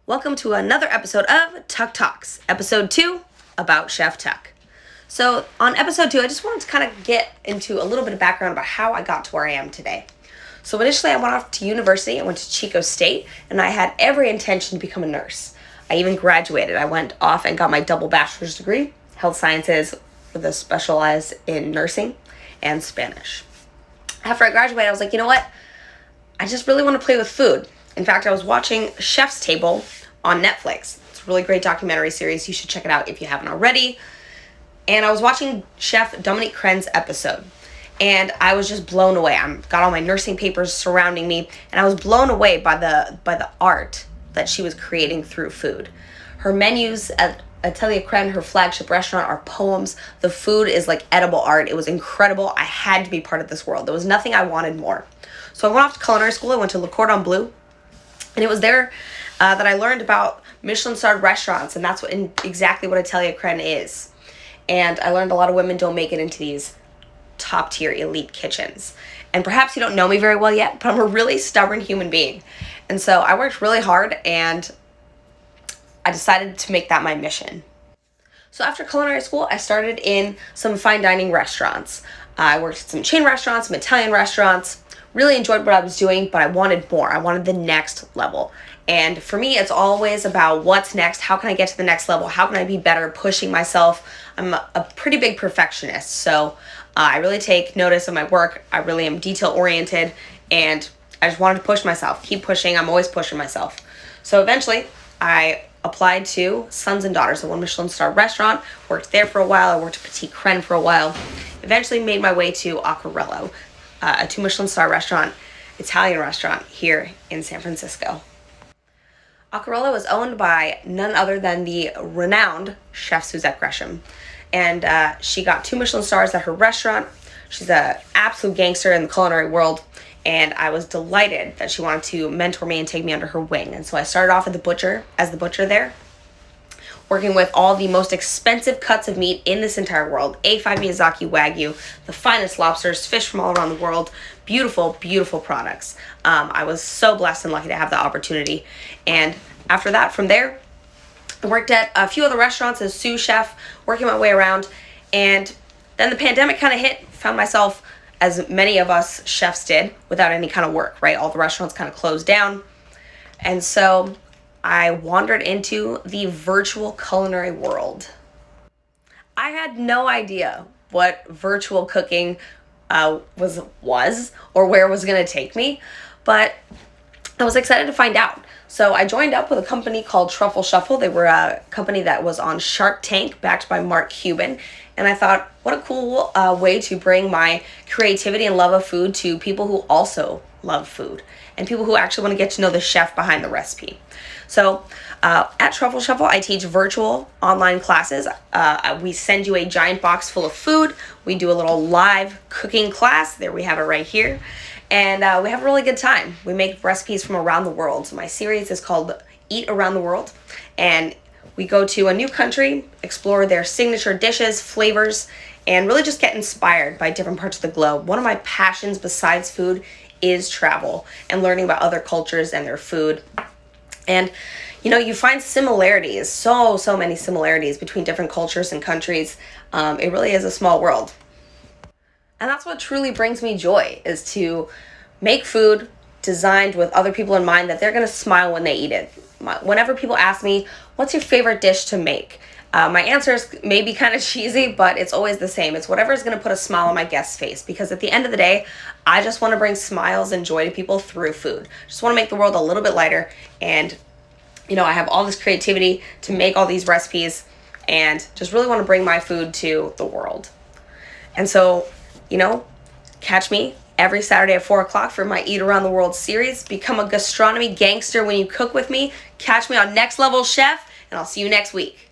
Welcome to another episode of Tuck Talks, episode 2 about Chef Tuck. So on episode 2, I just wanted to kind of get into a little bit of background about how I got to where I am today. So initially I went off to university. I went to Chico State, and I had every intention to become a nurse. I even graduated. I went off and got my double bachelor's degree, health sciences, with a specialized in nursing and Spanish. After I graduated, I was like, you know what? I just really want to play with food. In fact, I was watching Chef's Table on Netflix. It's a really great documentary series. You should check it out if you haven't already. And I was watching Chef Dominique Cren's episode, and I was just blown away. I got all my nursing papers surrounding me, and I was blown away by the art that she was creating through food. Her menus at Atelier Cren, her flagship restaurant, are poems. The food is like edible art. It was incredible. I had to be part of this world. There was nothing I wanted more. So I went off to culinary school. I went to Le Cordon Bleu, and it was there that I learned about Michelin-starred restaurants, and that's exactly what Atelier Cren is. And I learned a lot of women don't make it into these top-tier elite kitchens. And perhaps you don't know me very well yet, but I'm a really stubborn human being. And so I worked really hard, and I decided to make that my mission. So after culinary school, I started in some fine dining restaurants. I worked at some chain restaurants, some Italian restaurants. Really enjoyed what I was doing, but I wanted more. I wanted the next level. And for me, it's always about what's next. How can I get to the next level? How can I be better, pushing myself? I'm a pretty big perfectionist, so I really take notice of my work. I really am detail-oriented, and I just wanted to push myself. Keep pushing. I'm always pushing myself. So eventually, I applied to Sons and Daughters, a one Michelin-star restaurant. Worked there for a while. I worked at Petit Cren for a while. Eventually made my way to Acquarello, a 2 Michelin-star restaurant, Italian restaurant here in San Francisco. Acquarello is owned by none other than the renowned Chef Suzette Gresham. And she got 2 Michelin stars at her restaurant. She's an absolute gangster in the culinary world. And I was delighted that she wanted to mentor me and take me under her wing. And so I started off as the butcher there, working with all the most expensive cuts of meat in this entire world. A5 Miyazaki Wagyu, the finest lobsters, fish from all around the world. Beautiful, beautiful products. I was so blessed and lucky to have the opportunity. And after that, from there, I worked at a few other restaurants as sous chef, working my way around. And then the pandemic kind of hit. Found myself, as many of us chefs did, without any kind of work, right? All the restaurants kind of closed down. And so I wandered into the virtual culinary world. I had no idea what virtual cooking was or where it was going to take me, but I was excited to find out. So I joined up with a company called Truffle Shuffle. They were a company that was on Shark Tank, backed by Mark Cuban. And I thought, what a cool way to bring my creativity and love of food to people who also love food, and people who actually want to get to know the chef behind the recipe. So at Truffle Shuffle, I teach virtual online classes. We send you a giant box full of food. We do a little live cooking class. There we have it right here. And we have a really good time. We make recipes from around the world. So my series is called Eat Around the World. And we go to a new country, explore their signature dishes, flavors, and really just get inspired by different parts of the globe. One of my passions besides food is travel and learning about other cultures and their food. And you know, you find similarities, so many similarities between different cultures and countries. It really is a small world. And that's what truly brings me joy, is to make food designed with other people in mind, that they're going to smile when they eat it. Whenever people ask me, what's your favorite dish to make? My answer is maybe kind of cheesy, but it's always the same. It's whatever is going to put a smile on my guest's face, because at the end of the day, I just want to bring smiles and joy to people through food. Just want to make the world a little bit lighter. And you know, I have all this creativity to make all these recipes, and just really want to bring my food to the world. And so, you know, catch me every Saturday at 4 o'clock for my Eat Around the World series. Become a gastronomy gangster when you cook with me. Catch me on Next Level Chef, and I'll see you next week.